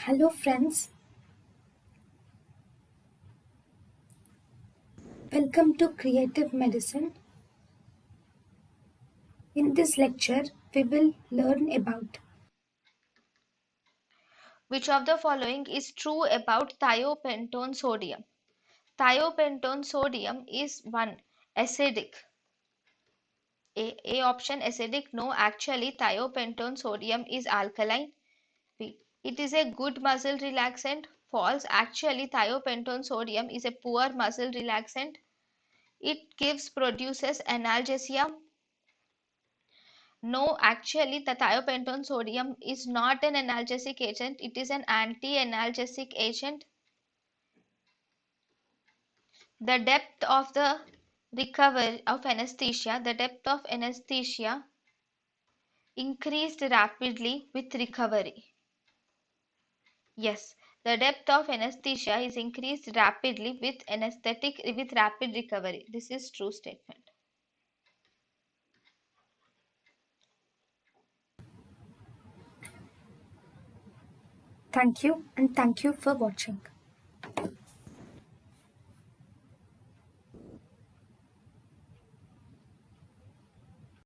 Hello friends, welcome to Creative Medicine. In this lecture, we will learn about Which of the following is true about thiopentone sodium? Thiopentone sodium is 1. Acidic. A option acidic. No, actually thiopentone sodium is alkaline. B. It is a good muscle relaxant. False. Actually thiopentone sodium is a poor muscle relaxant. It produces analgesia. No, actually the thiopentone sodium is not an analgesic agent. It is an anti-analgesic agent. The depth of the recovery of anesthesia, the depth of anesthesia increased rapidly with recovery. Yes, the depth of anesthesia is increased rapidly with rapid recovery. This is true statement. thank you and thank you for watching.